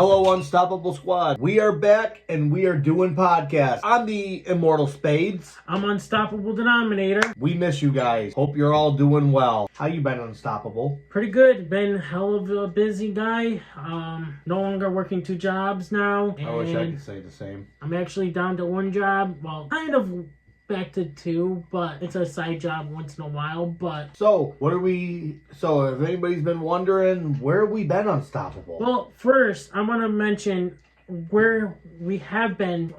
Hello, Unstoppable Squad. We are back and we are doing podcasts. I'm the Immortal Spades. I'm Unstoppable Denominator. We miss you guys. Hope you're all doing well. How you been, Unstoppable? Pretty good. Been hell of a busy guy. No longer working 2 jobs now. I wish I could say the same. I'm actually down to 1 job. Well, kind of back to 2, but it's a side job once in a while. But So if anybody's been wondering, where have we been, Unstoppable? well, first I want to mention where we have been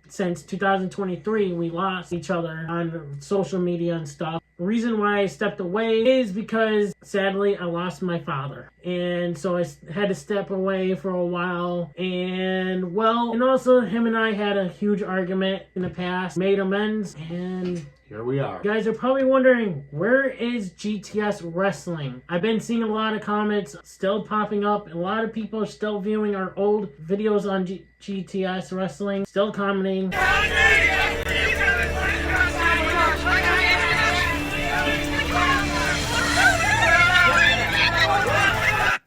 since 2023. We lost each other on social media and stuff. The reason why I stepped away is because sadly I lost my father, and so I had to step away for a while. And also him and I had a huge argument in the past, made amends, and here we are. you guys are probably wondering, where is GTS Wrestling? I've been seeing a lot of comments still popping up. A lot of people are still viewing our old videos on GTS Wrestling, still commenting.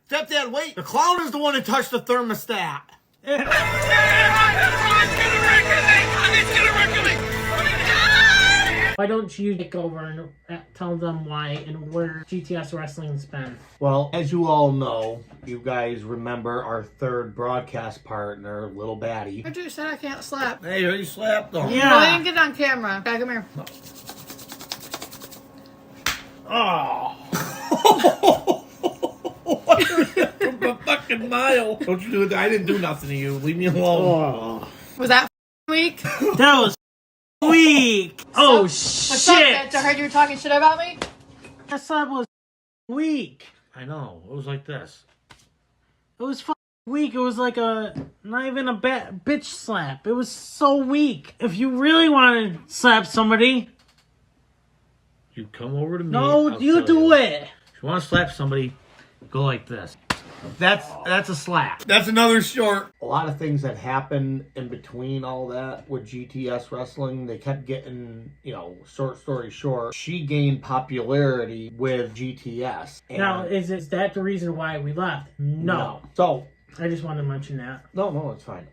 Stepdad, wait! The clown is the one who touched the thermostat. Why don't you take over and tell them why and where GTS Wrestling's been? Well, as you all know, you guys remember our third broadcast partner, Lil Baddie. I just said I can't slap. Hey, you slapped him. Yeah. No, I didn't get it on camera. Okay, come here. Oh. A fucking mile. Don't you do it. I didn't do nothing to you. Leave me alone. Was that weak? That was weak. Oh, What's up, bitch? I heard you were talking shit about me. That slap was weak. I know. It was like this. It was weak. It was like not even a bitch slap. It was so weak. If you really want to slap somebody, You come over to me. no, I'll you show do it. If you want to slap somebody, go like this. That's a slap. That's another short. A lot of things that happened in between all that with GTS Wrestling, they kept getting, short story short, she gained popularity with GTS. And Now, is that the reason why we left? No. So, I just wanted to mention that. No, it's fine.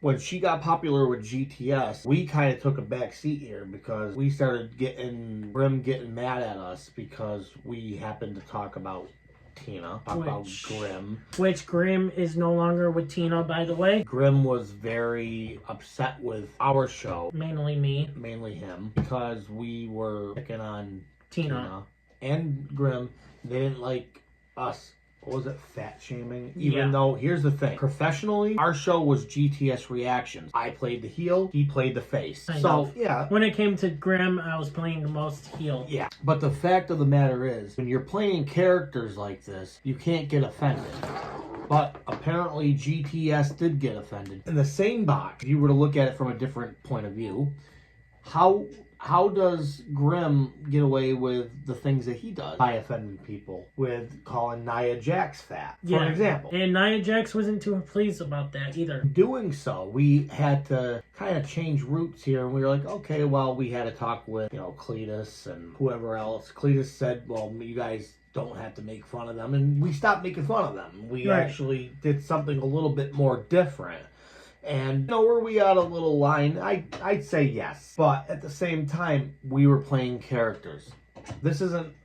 When she got popular with GTS, we kind of took a back seat here because we started getting mad at us because we happened to talk about Tina, about Grim. Which Grim is no longer with Tina, by the way. Grim was very upset with our show, Mainly me. mainly him, because we were picking on Tina. and Grim. They didn't like us. What was it? Fat shaming? Yeah. Even though, here's the thing. Professionally, our show was GTS Reactions. I played the heel. He played the face. I know. Yeah. When it came to Grim, I was playing the most heel. Yeah. But the fact of the matter is, when you're playing characters like this, you can't get offended. But apparently GTS did get offended. In the same box, if you were to look at it from a different point of view, how does Grim get away with the things that he does by offending people with calling Nia Jax fat, for example? And Nia Jax wasn't too pleased about that either. Doing so, we had to kind of change routes here, and we were like, okay, well, we had to talk with, Cletus and whoever else. Cletus said, well, you guys don't have to make fun of them, and we stopped making fun of them. We actually did something a little bit more different. And were we out a little line? I'd say yes. But at the same time, we were playing characters.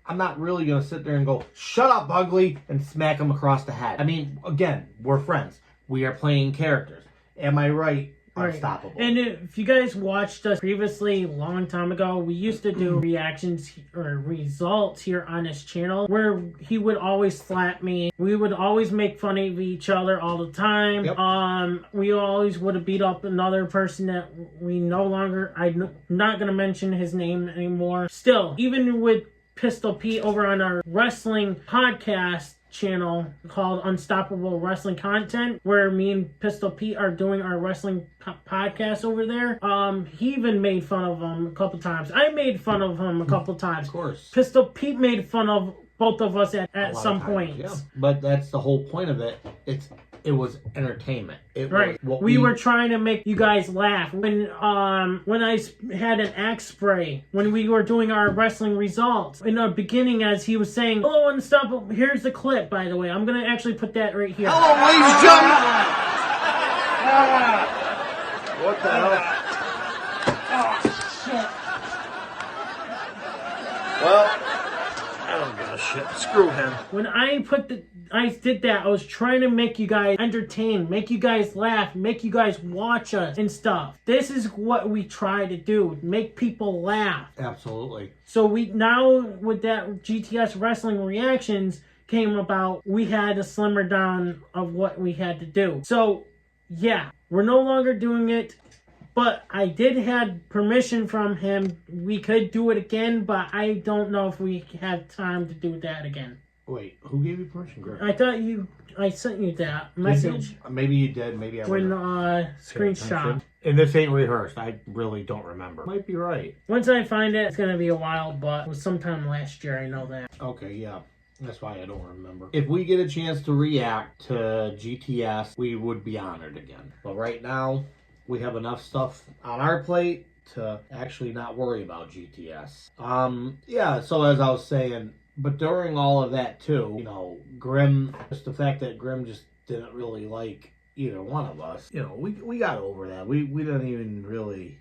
I'm not really going to sit there and go, shut up, ugly, and smack him across the head. I mean, again, we're friends. We are playing characters. Am I right? Unstoppable. And if you guys watched us previously, a long time ago, we used to do reactions or results here on this channel where he would always slap me. We would always make fun of each other all the time. Yep. We always would have beat up another person that we no longer, I'm not going to mention his name anymore. Still, even with Pistol Pete over on our wrestling podcast channel called Unstoppable Wrestling Content, where me and Pistol Pete are doing our wrestling podcast over there. He even made fun of him a couple times. I made fun of him a couple times. Of course. Pistol Pete made fun of both of us at some point. Yeah. But that's the whole point of it. It's It was entertainment. It Right. was what We were trying to make you guys laugh. When I had an axe spray, when we were doing our wrestling results, in the beginning as he was saying, hello and stuff, here's the clip, by the way. I'm going to actually put that right here. Hello, ladies and gentlemen. What the hell? Well, I don't give a shit. Screw him. When I did that, I was trying to make you guys entertain, make you guys laugh, make you guys watch us and stuff. This is what we try to do, make people laugh. Absolutely. So we now, with that GTS wrestling reactions came about, we had to slimmer down of what we had to do. So yeah, we're no longer doing it. But I did have permission from him. We could do it again, but I don't know if we have time to do that again. Wait, who gave you permission, Greg? I thought I sent you that message. Maybe you did. Maybe I When wasn't. screenshot. And this ain't rehearsed. I really don't remember. Might be right. Once I find it, it's gonna be a while, but it was sometime last year. I know that. Okay, yeah. That's why I don't remember. If we get a chance to react to GTS, we would be honored again. But right now, we have enough stuff on our plate to actually not worry about GTS. Yeah, so as I was saying, but during all of that too, you know, Grim, just the fact that Grim just didn't really like either one of us, you know, we got over that. We didn't even really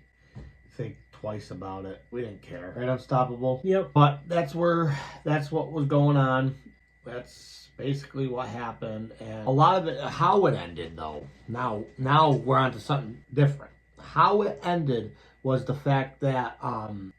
think twice about it. We didn't care. Right, Unstoppable? Yep. But that's what was going on. That's basically what happened, and a lot of it, how it ended though. Now we're on to something different. How it ended was the fact that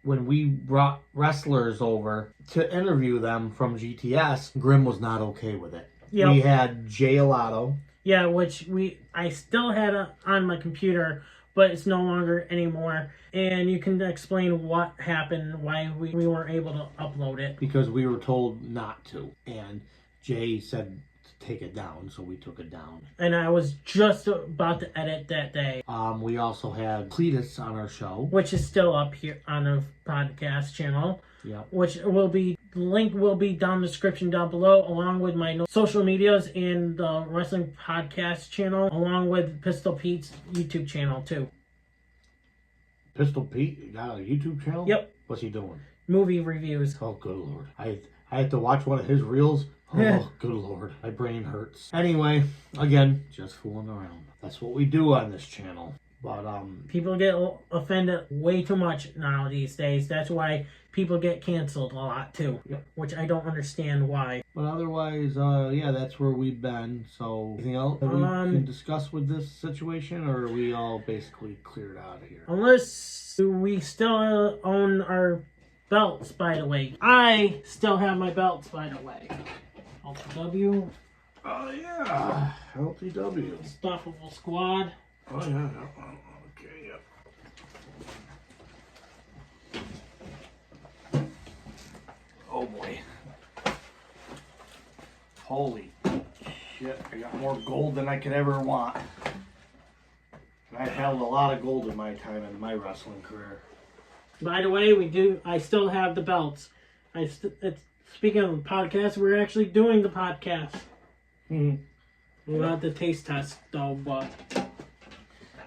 when we brought wrestlers over to interview them from GTS, Grim was not okay with it. Yep. We had Jay Alato. Yeah, which I still had on my computer, but it's no longer anymore. And you can explain what happened, why we weren't able to upload it. Because we were told not to, and Jay said to take it down, so we took it down. And I was just about to edit that day. We also had Cletus on our show, which is still up here on the podcast channel. Yeah. Which will be, the link will be down in the description down below, along with my social medias and the wrestling podcast channel, along with Pistol Pete's YouTube channel too. Pistol Pete got a YouTube channel? Yep. What's he doing? Movie reviews. Oh, good Lord. I had to watch one of his reels. Oh, good Lord. My brain hurts. Anyway, again, just fooling around. That's what we do on this channel. But, people get offended way too much now these days. That's why people get canceled a lot too. Yep. Which I don't understand why. But otherwise, yeah, that's where we've been. So, anything else that we can discuss with this situation, or are we all basically cleared out of here? Unless we still own our belts, by the way. I still have my belts, by the way. LTW. Oh, yeah. LTW. Unstoppable Squad. Oh, yeah. Okay, yep. Oh, boy. Holy shit. I got more gold than I could ever want. I've held a lot of gold in my time in my wrestling career. By the way, I still have the belts. Speaking of the podcast, we're actually doing the podcast. Mm-hmm. We're not the taste test, though, but...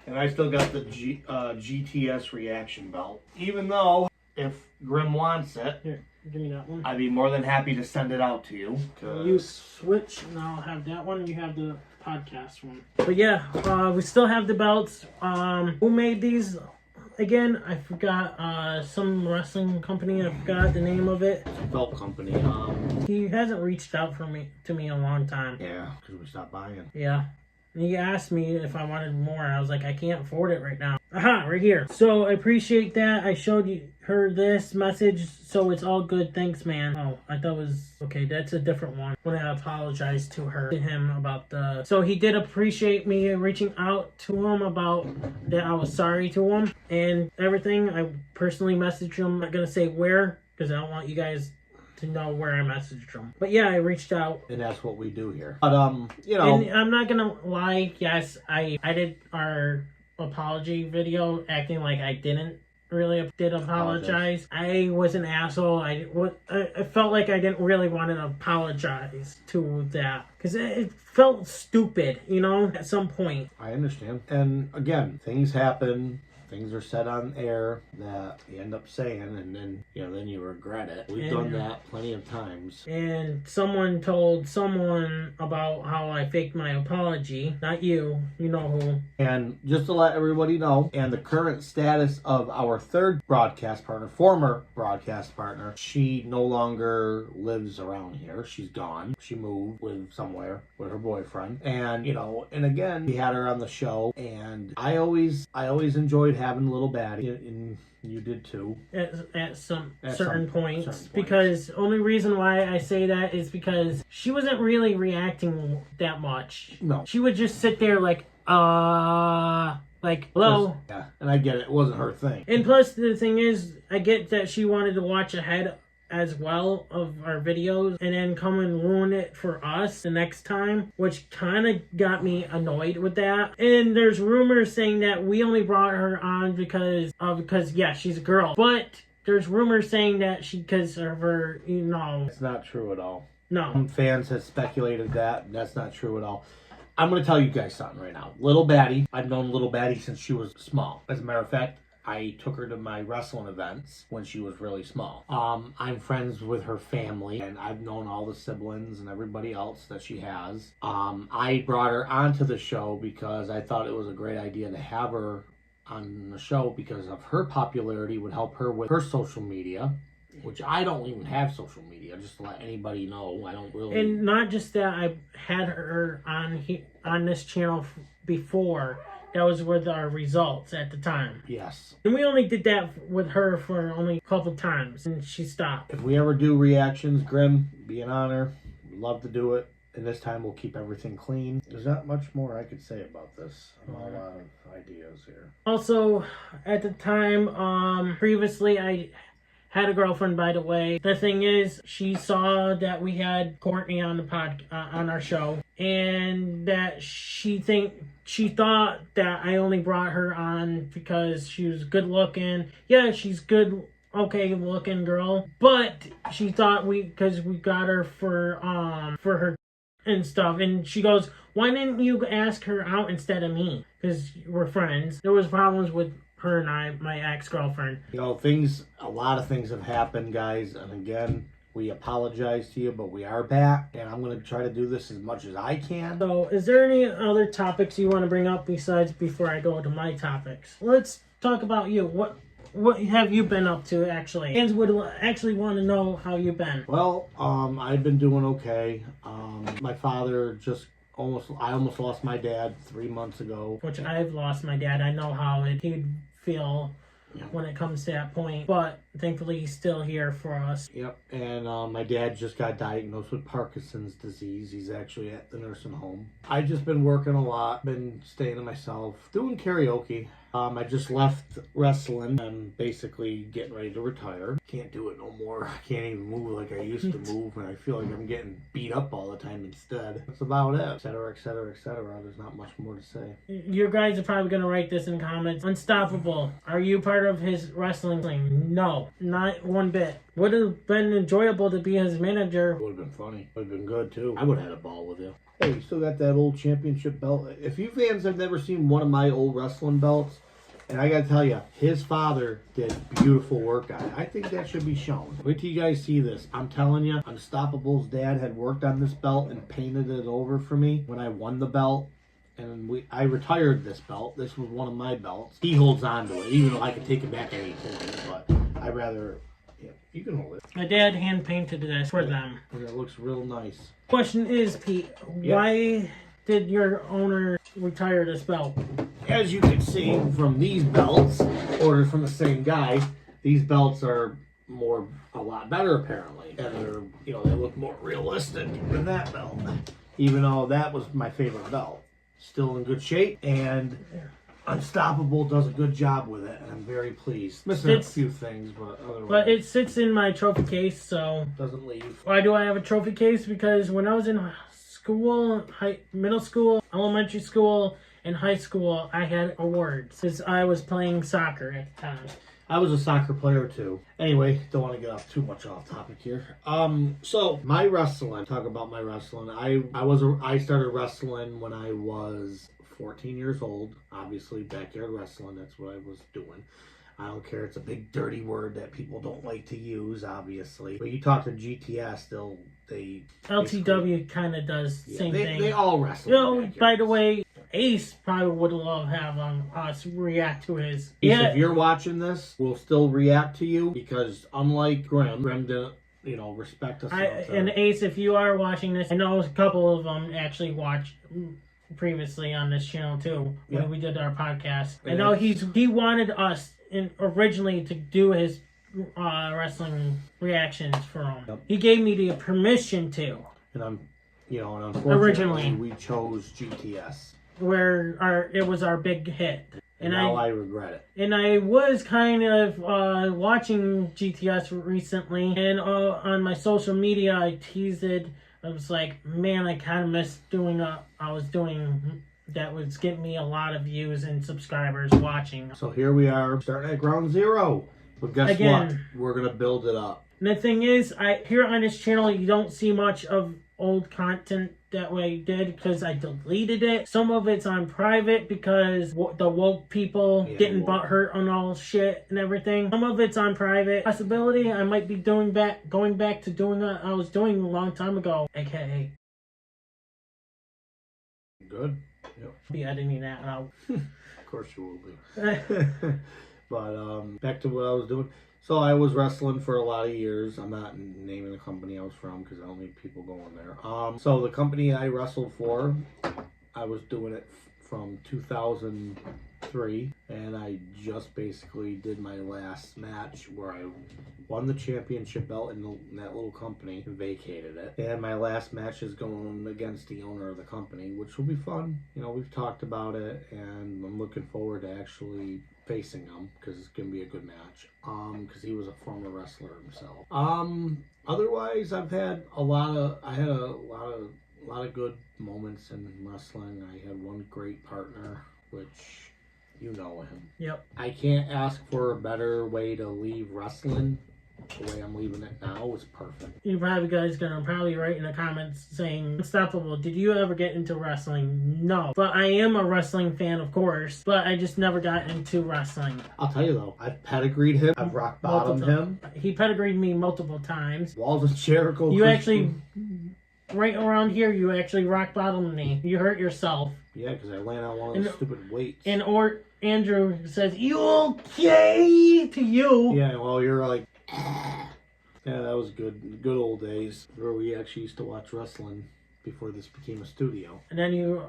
And I still got the GTS reaction belt. Even though, if Grim wants it, Here, give me that one. I'd be more than happy to send it out to you. You switch, and I'll have that one, and you have the podcast one. But yeah, we still have the belts. Who made these? Again, I forgot. Some wrestling company, I forgot the name of it. It's a belt company. He hasn't reached out to me in a long time. Yeah, because we stopped buying. Yeah. He asked me if I wanted more. I was like, I can't afford it right now. Aha, right here. So I appreciate that. I showed her this message, so it's all good. Thanks, man. Oh, I thought it was okay. That's a different one. When I apologized to him about the. So he did appreciate me reaching out to him about that. I was sorry to him and everything. I personally messaged him. I'm not gonna say where because I don't want you guys to know where I messaged him. But yeah, I reached out. And that's what we do here. But, you know. And I'm not gonna lie, yes, I did our apology video acting like I didn't really did apologize. I was an asshole. I felt like I didn't really want to apologize to that because it felt stupid, you know, at some point. I understand. And again, things happen. Things are said on air that you end up saying, and then then you regret it. We've done that plenty of times. And someone told someone about how I faked my apology. Not you. You know who. And just to let everybody know, and the current status of our third broadcast partner, former broadcast partner, she no longer lives around here. She's gone. She moved somewhere with her boyfriend. And, and again, we had her on the show, and I always enjoyed having Lil Baddie, and you did too. At some certain points. Because only reason why I say that is because she wasn't really reacting that much. No. She would just sit there like, hello. Yeah, and I get it. It wasn't her thing. And plus, the thing is, I get that she wanted to watch ahead as well of our videos and then come and ruin it for us the next time, which kind of got me annoyed with that. And there's rumors saying that we only brought her on because yeah, she's a girl, but there's rumors saying that because of her, it's not true at all. No. Some fans have speculated that, and that's not true at all. I'm going to tell you guys something right now. Lil Baddie, I've known Lil Baddie since she was small. As a matter of fact, I took her to my wrestling events when she was really small. I'm friends with her family, and I've known all the siblings and everybody else that she has. I brought her onto the show because I thought it was a great idea to have her on the show because of her popularity would help her with her social media, which I don't even have social media, just to let anybody know. I don't really. And not just that, I had her on this channel before. That was with our results at the time. Yes. And we only did that with her for only a couple times, and she stopped. If we ever do reactions, Grim, be an honor. We'd love to do it. And this time we'll keep everything clean. There's not much more I could say about this. I'm all out of ideas here. Also, at the time, previously I had a girlfriend, by the way. The thing is, she saw that we had Courtney on the on our show, and that she thought that I only brought her on because she was good looking. Yeah, she's good, okay looking girl, but she thought because we got her for her and stuff, and she goes, "Why didn't you ask her out instead of me? Because we're friends." There was problems with her and I, my ex-girlfriend. A lot of things have happened, guys, and again, we apologize to you, but we are back, and I'm going to try to do this as much as I can. So, is there any other topics you want to bring up before I go to my topics? Let's talk about you. What have you been up to, actually? Fans would actually want to know how you've been. Well, I've been doing okay. My father I almost lost my dad 3 months ago. Which I've lost my dad. I know how he'd feel when it comes to that point, but thankfully he's still here for us. Yep, and my dad just got diagnosed with Parkinson's disease. He's actually at the nursing home. I've just been working a lot, been staying to myself, doing karaoke. I just left wrestling. I'm basically getting ready to retire. Can't do it no more. I can't even move like I used to move, and I feel like I'm getting beat up all the time instead. That's about it, etc., etc., etc. There's not much more to say. You guys are probably going to write this in comments. Unstoppable. Are you part of his wrestling thing? No, not one bit. Would have been enjoyable to be his manager. Would have been funny. Would have been good, too. I would have had a ball with you. Hey, you still got that old championship belt? If you fans have never seen one of my old wrestling belts, and I gotta tell you, his father did beautiful work on it. I think that should be shown. Wait till you guys see this. I'm telling you, Unstoppable's dad had worked on this belt and painted it over for me when I won the belt. And I retired this belt. This was one of my belts. He holds on to it, even though I could take it back at any point. But I'd rather, you can hold it. My dad hand painted this for them. It looks real nice. Question is, Pete, why did your owner retire this belt? As you can see from these belts, ordered from the same guy, these belts are a lot better apparently. And they're, they look more realistic than that belt. Even though that was my favorite belt. Still in good shape, and Unstoppable does a good job with it, and I'm very pleased. Missing a few things, but otherwise. But it sits in my trophy case, so doesn't leave. Why do I have a trophy case? Because when I was in school, middle school, elementary school, and high school, I had awards because I was playing soccer at the time. I was a soccer player too. Anyway, don't want to get off too much off topic here. So my wrestling. Talk about my wrestling. I started wrestling when I was 14 years old. Obviously, backyard wrestling. That's what I was doing. I don't care. It's a big dirty word that people don't like to use, obviously. But you talk to GTS, LTW kind of does the same thing. They all wrestle. You know, by the way, Ace probably would love having us react to his. Ace, if you're watching this, we'll still react to you because unlike Grim didn't, respect us. And Ace, if you are watching this, I know a couple of them actually watched previously on this channel too when we did our podcast. I know he wanted us originally to do his wrestling reactions for him. Yep. He gave me the permission to. And unfortunately, originally we chose GTS, where it was our big hit. And now I regret it. And I was kind of watching GTS recently, and on my social media, I teased it. I was like, man, I kind of missed doing that was getting me a lot of views and subscribers watching. So here we are, starting at ground zero. But guess what? We're going to build it up. And the thing is, here on this channel, you don't see much of old content that way did because I deleted it. Some of it's on private because the woke people getting butthurt on all shit and everything. Some of it's on private. Possibility I might be going back to doing what I was doing a long time ago, aka. Good. Yep. Be editing that out. Of course you will be. But back to what I was doing. So I was wrestling for a lot of years. I'm not naming the company I was from because I don't need people going there. So the company I wrestled for, I was doing it from 2003, and I just basically did my last match where I won the championship belt in that little company and vacated it. And my last match is going against the owner of the company, which will be fun. We've talked about it, and I'm looking forward to actually facing him because it's gonna be a good match. Because he was a former wrestler himself. Otherwise, I had a lot of good moments in wrestling. I had one great partner, which you know him. Yep. I can't ask for a better way to leave wrestling. The way I'm leaving it now is perfect. You guys gonna write in the comments saying, Unstoppable, did you ever get into wrestling? No. But I am a wrestling fan, of course, but I just never got into wrestling. I'll tell you though, I've pedigreed him, I've rock bottomed him. He pedigreed me multiple times. Walls of Jericho. You actually, right around here, you actually rock bottomed me. You hurt yourself. Yeah, because I landed on one of those stupid weights. And Andrew says, "You okay?" to you. Yeah, well, you're like, yeah, that was good old days where we actually used to watch wrestling before this became a studio. And then you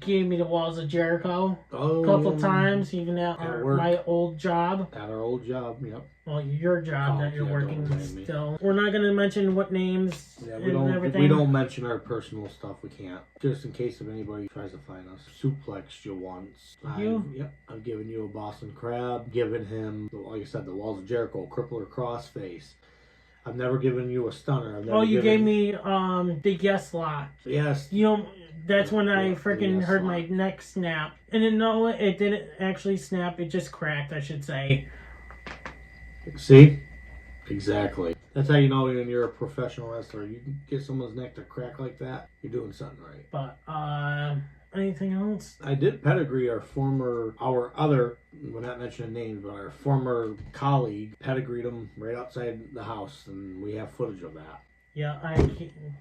gave me the Walls of Jericho a couple times, even at my old job. At our old job, yep. Well, your job that you're working still. We're not going to mention what names everything. We don't mention our personal stuff. We can't. Just in case if anybody tries to find us. Suplexed you once. I've given you a Boston Crab. Given him, like I said, the Walls of Jericho, crippler crossface. I've never given you a stunner. You gave me the yes lock. Yes. That's when I freaking heard my neck snap. And then no, it didn't actually snap. It just cracked, I should say. See? Exactly. That's how you know when you're a professional wrestler. You can get someone's neck to crack like that, you're doing something right. But, anything else? I did pedigree our other, we're not mentioning names, but our former colleague, pedigreed him right outside the house, and we have footage of that. Yeah, I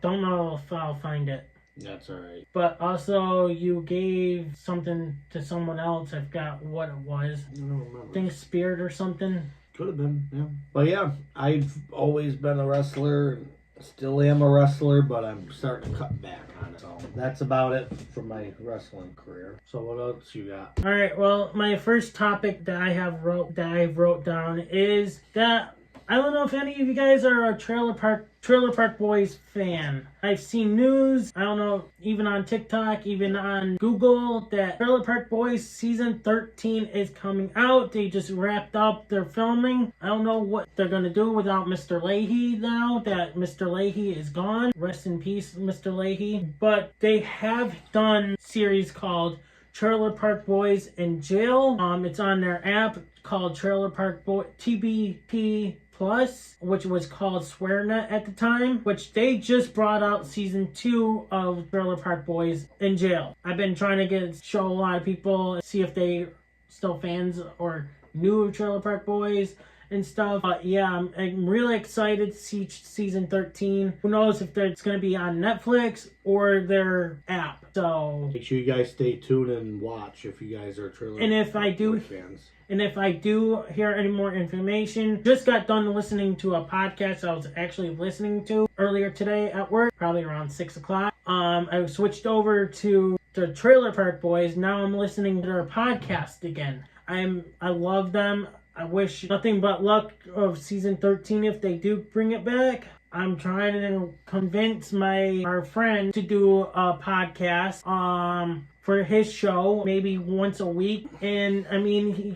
don't know if I'll find it. That's alright. But also, you gave something to someone else. I forgot what it was. I don't remember. I think Spirit or something. Could have been, yeah. But yeah, I've always been a wrestler. Still am a wrestler, but I'm starting to cut back on it. So that's about it for my wrestling career. So what else you got? All right. Well, my first topic that I wrote down is that I don't know if any of you guys are a Trailer Park Boys fan. I've seen news, I don't know, even on TikTok, even on Google, that Trailer Park Boys season 13 is coming out. They just wrapped up their filming. I don't know what they're going to do without Mr. Leahy now that Mr. Leahy is gone. Rest in peace, Mr. Leahy. But they have done a series called Trailer Park Boys in Jail. It's on their app called Trailer Park Boy TBP Plus, which was called SwearNet at the time, which they just brought out season 2 of Trailer Park Boys in Jail. I've been trying to show a lot of people, see if they still fans or new of Trailer Park Boys and stuff. But yeah, I'm really excited to see season 13. Who knows if it's going to be on Netflix or their app. So make sure you guys stay tuned and watch if you guys are Trailer Park Boys fans. And if I do hear any more information, just got done listening to a podcast I was actually listening to earlier today at work, probably around 6 o'clock. I switched over to the Trailer Park Boys. Now I'm listening to their podcast again. I love them. I wish nothing but luck of season 13 if they do bring it back. I'm trying to convince our friend to do a podcast for his show, maybe once a week. And I mean,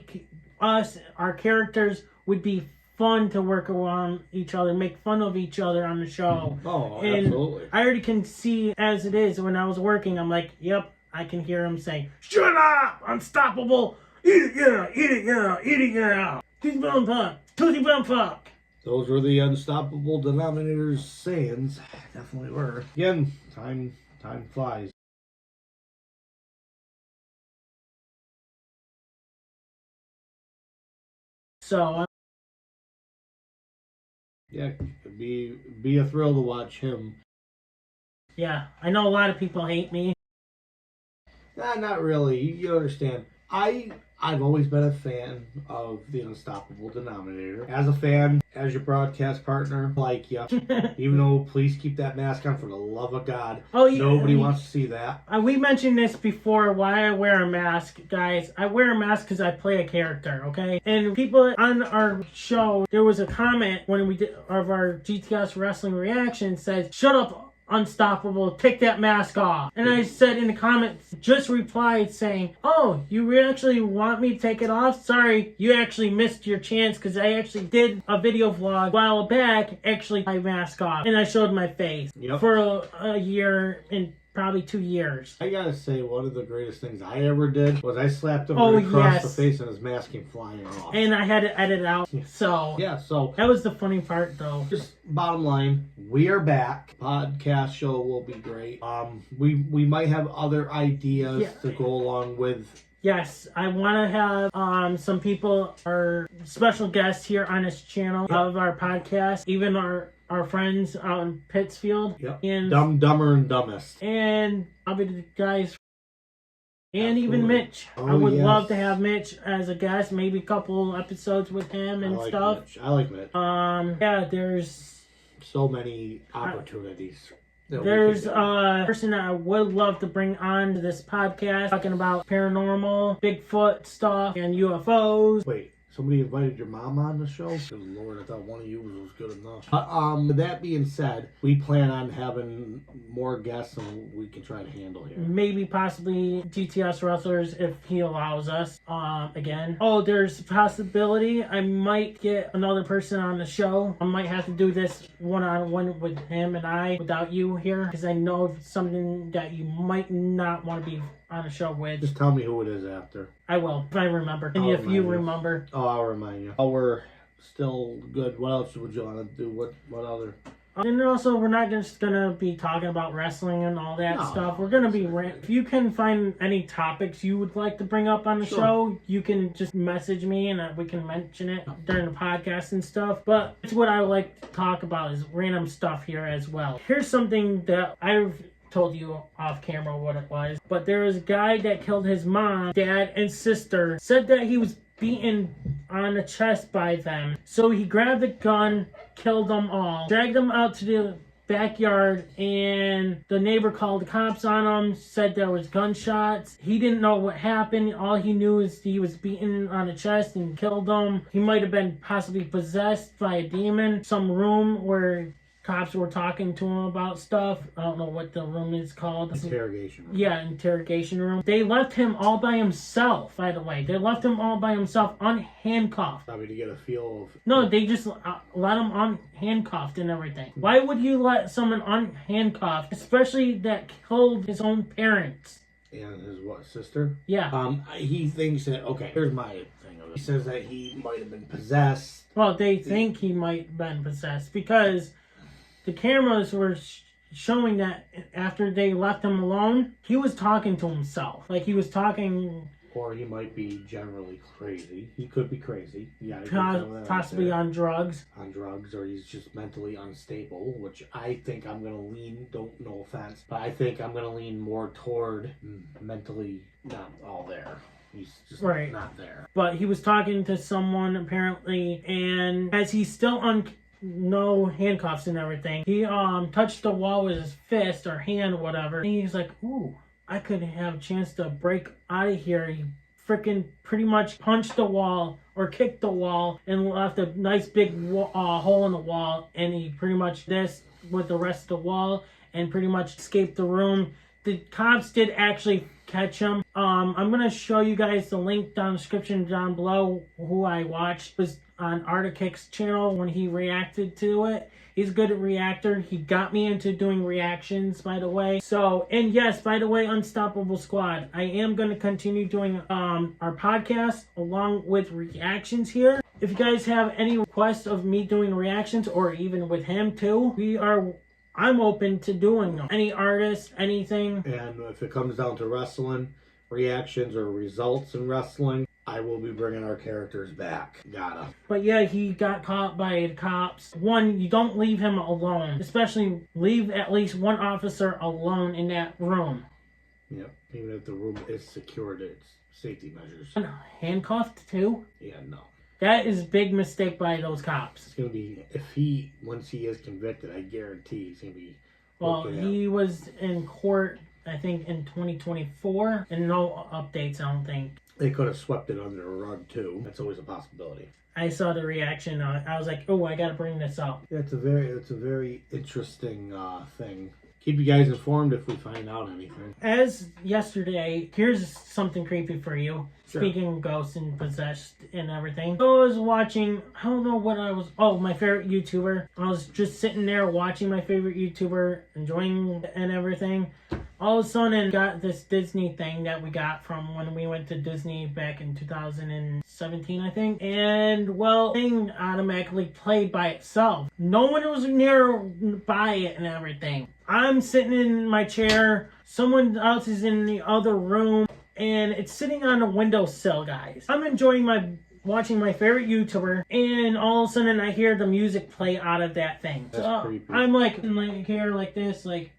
our characters would be fun to work around each other, make fun of each other on the show. Oh, and absolutely. I already can see as it is when I was working, I'm like, yep, I can hear him saying, "Shut up! Unstoppable! Eat it, yeah! Eat it, yeah! Eat it, yeah! Tootsie bum fuck! Tootsie bum fuck!" Those were the unstoppable Denominator's sayings. Definitely were. Again, time flies. So Yeah, it'd be a thrill to watch him. yeah, I know a lot of people hate me. Nah, not really. You understand. I've always been a fan of the Unstoppable Denominator. As a fan, as your broadcast partner, like you. Even though, please keep that mask on for the love of God. Oh, yeah. Nobody wants to see that. We mentioned this before, why I wear a mask, guys. I wear a mask because I play a character, okay? And people on our show, there was a comment when we did of our GTS wrestling reaction says, "Shut up, Unstoppable, take that mask off." And I said in the comments, just replied saying, "Oh, you actually want me to take it off? Sorry, you actually missed your chance because I actually did a video vlog a while back, actually my mask off, and I showed my face for a year and probably 2 years." I gotta say, one of the greatest things I ever did was I slapped him across the face and his mask came flying off. And I had to edit out, so that was the funny part, though. Just bottom line, we are back. Podcast show will be great. We might have other ideas to go along with. Yes, I want to have some people, our special guests here on this channel of our podcast, even our friends out in Pittsfield. Yep. And Dumber and Dumbest. And I'll be the guys. And Absolutely. even Mitch. Oh, I would love to have Mitch as a guest, maybe a couple episodes with him and stuff. Mitch. I like Mitch. Yeah, there's so many opportunities. There's a person that I would love to bring on to this podcast talking about paranormal, Bigfoot stuff, and UFOs. Wait, somebody invited your mom on the show? Good Lord, I thought one of you was good enough. With that being said, we plan on having more guests than we can try to handle here. Maybe possibly GTS wrestlers if he allows us again. Oh, there's a possibility I might get another person on the show. I might have to do this one-on-one with him and I without you here because I know it's something that you might not want to be on a show with. Just tell me who it is after. I will, if I remember. And if you remember. Oh, I'll remind you. Oh, we're still good. What else would you want to do? What other? And also, we're not just going to be talking about wrestling and all that stuff. We're going to be... If you can find any topics you would like to bring up on the show, you can just message me and we can mention it during the podcast and stuff. But it's what I like to talk about is random stuff here as well. Here's something that I've told you off camera what it was. But there was a guy that killed his mom, dad, and sister. Said that he was beaten on the chest by them. So he grabbed a gun, killed them all, dragged them out to the backyard, and the neighbor called the cops on him, said there was gunshots. He didn't know what happened. All he knew is he was beaten on the chest and killed them. He might have been possibly possessed by a demon. Some room where cops were talking to him about stuff. I don't know what the room is called. Interrogation room. Yeah, interrogation room. They left him all by himself, by the way. They left him all by himself, unhandcuffed. Probably to get a feel of... No, they just let him unhandcuffed and everything. Why would you let someone unhandcuffed, especially that killed his own parents? And his what, sister? Yeah. He thinks that, okay, here's my thing of it. He says that he might have been possessed. Well, they think he might have been possessed because the cameras were showing that after they left him alone, he was talking to himself. Like he was talking... Or he might be generally crazy. He could be crazy. Yeah, possibly on drugs. On drugs, or he's just mentally unstable, which I think I'm going to lean, no offense, but I think I'm going to lean more toward mentally not all there. He's just not there. But he was talking to someone apparently, and as he's still on no handcuffs and everything, he touched the wall with his fist or hand or whatever, and he's like, ooh, I could have a chance to break out of here. He freaking pretty much punched the wall or kicked the wall and left a nice big hole in the wall, and he pretty much this with the rest of the wall and pretty much escaped the room. The cops did actually catch him. I'm going to show you guys the link down in the description down below. Who I watched was on Skiz Channel when he reacted to it. He's a good reactor. He got me into doing reactions, by the way. So, and yes, by the way, Unstoppable Squad, I am going to continue doing our podcast along with reactions here. If you guys have any requests of me doing reactions or even with him too, I'm open to doing them. Any artist, anything. And if it comes down to wrestling, reactions or results in wrestling, I will be bringing our characters back. Gotta. But yeah, he got caught by the cops. One, you don't leave him alone. Especially leave at least one officer alone in that room. Yep. Even if the room is secured, it's safety measures. And handcuffed too? Yeah, no. That is a big mistake by those cops. It's going to be, once he is convicted, I guarantee he's going to be... Well, he was in court, I think, in 2024, and no updates, I don't think. They could have swept it under the rug, too. That's always a possibility. I saw the reaction. I was like, oh, I got to bring this up. Yeah, it's a very interesting thing. Keep you guys informed if we find out anything. As yesterday, here's something creepy for you. Sure. Speaking of ghosts and possessed and everything. So I was watching, I don't know what I was, my favorite YouTuber. I was just sitting there watching my favorite YouTuber, enjoying and everything. All of a sudden, got this Disney thing that we got from when we went to Disney back in 2017, I think. And, well, the thing automatically played by itself. No one was nearby it and everything. I'm sitting in my chair. Someone else is in the other room. And it's sitting on a windowsill, guys. I'm enjoying watching my favorite YouTuber, and all of a sudden I hear the music play out of that thing. That's creepy. I'm like here like this, like,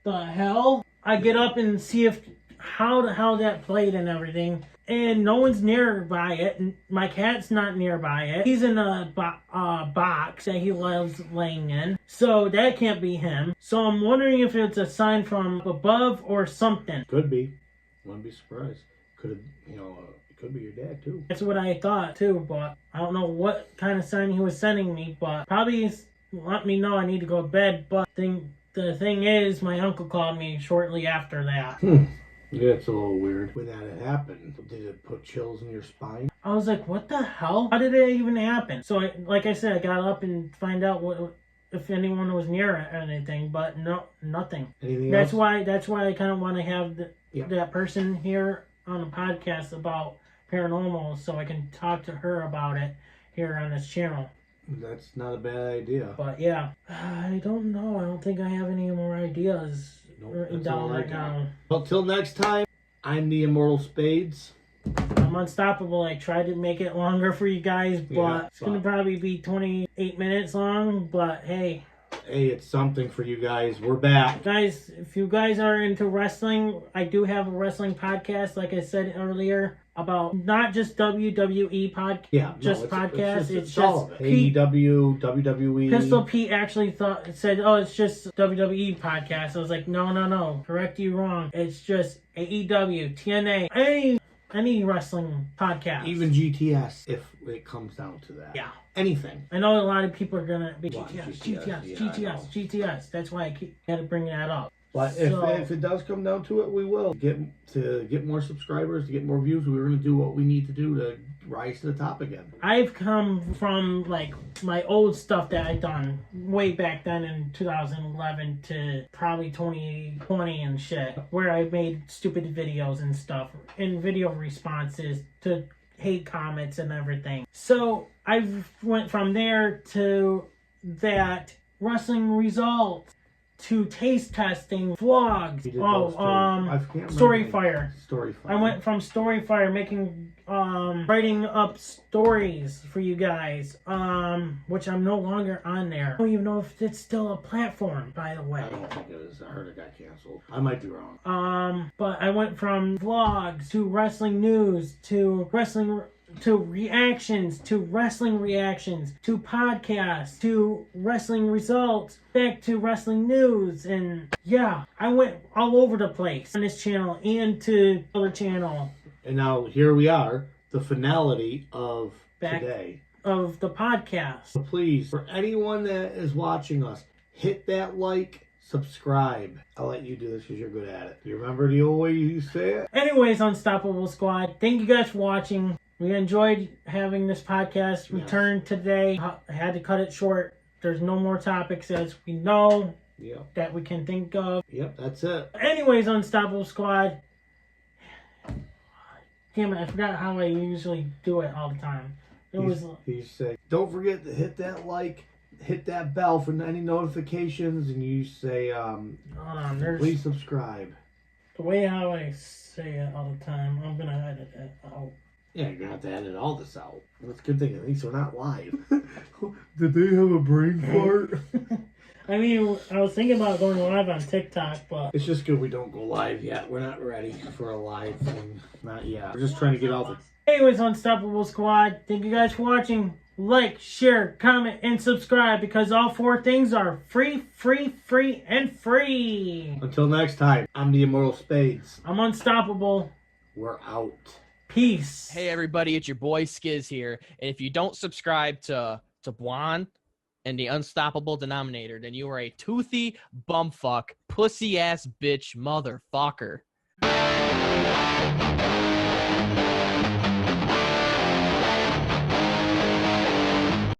the hell? I get up and see how the hell that played and everything, and no one's nearby it. My cat's not nearby it. He's in a box that he loves laying in, so that can't be him. So I'm wondering if it's a sign from above or something. Could be. Wouldn't be surprised. Could have, it could be your dad too. That's what I thought too, but I don't know what kind of sign he was sending me, but probably let me know I need to go to bed. But the thing is, my uncle called me shortly after that. Yeah, it's a little weird. When that had happened, did it put chills in your spine? I was like, what the hell? How did it even happen? So, like I said, I got up and find out if anyone was near it or anything, but nothing. Anything else? That's why I kind of want to have that person here on the podcast about paranormal, so I can talk to her about it here on this channel. That's not a bad idea. But yeah, I don't know. I don't think I have any more ideas down right now. Well, till next time, I'm the Immortal Spades. I'm unstoppable. I tried to make it longer for you guys, but it's going to probably be 28 minutes long, but hey. Hey, it's something for you guys. We're back. Guys, if you guys are into wrestling, I do have a wrestling podcast, like I said earlier, about not just WWE podcast. Yeah, podcast. It's just all of it. AEW, WWE. Pistol Pete actually said, oh, it's just WWE podcast. I was like, no. Correct you wrong. It's just AEW, TNA, any wrestling podcast. Even GTS, if it comes down to that. Yeah. Anything. I know a lot of people are going to be GTS. GTS. That's why I had to bring that up. But if it does come down to it, we will get more subscribers, to get more views. We're going to do what we need to do to rise to the top again. I've come from like my old stuff that I'd done way back then in 2011 to probably 2020 and shit, where I made stupid videos and stuff and video responses to hate comments and everything. So I went from there to that wrestling results to taste testing vlogs. Storyfire. I went from Storyfire making writing up stories for you guys, which I'm no longer on there. I don't even know if it's still a platform, by the way. I don't think it is. I heard it got canceled. I might be wrong. But I went from vlogs to wrestling news to wrestling to reactions to wrestling reactions to podcasts to wrestling results back to wrestling news, and yeah, I went all over the place on this channel and to other channel. And now here we are, the finality of today of the podcast. So please, for anyone that is watching us, hit that like, subscribe. I'll let you do this because you're good at it. You remember the old way you say it? Anyways, Unstoppable Squad, thank you guys for watching. We enjoyed having this podcast return today. I had to cut it short. There's no more topics as we know that we can think of. Yep, that's it. Anyways, Unstoppable Squad. Damn it, I forgot how I usually do it all the time. You say, don't forget to hit that like, hit that bell for any notifications, and you say, please subscribe. The way how I say it all the time, I'm going to edit it out. Yeah, you're going to have to edit all this out. That's a good thing. At least we're not live. Did they have a brain fart? I mean, I was thinking about going live on TikTok, but... It's just good we don't go live yet. We're not ready for a live thing. Not yet. We're just trying to get all the... Anyways, Unstoppable Squad, thank you guys for watching. Like, share, comment, and subscribe, because all 4 things are free, and free. Until next time, I'm the Immortal Spades. I'm Unstoppable. We're out. Peace. Hey everybody, it's your boy Skiz here, and if you don't subscribe to Blonde and the Unstoppable Denominator, then you are a toothy bumfuck, pussy ass bitch motherfucker.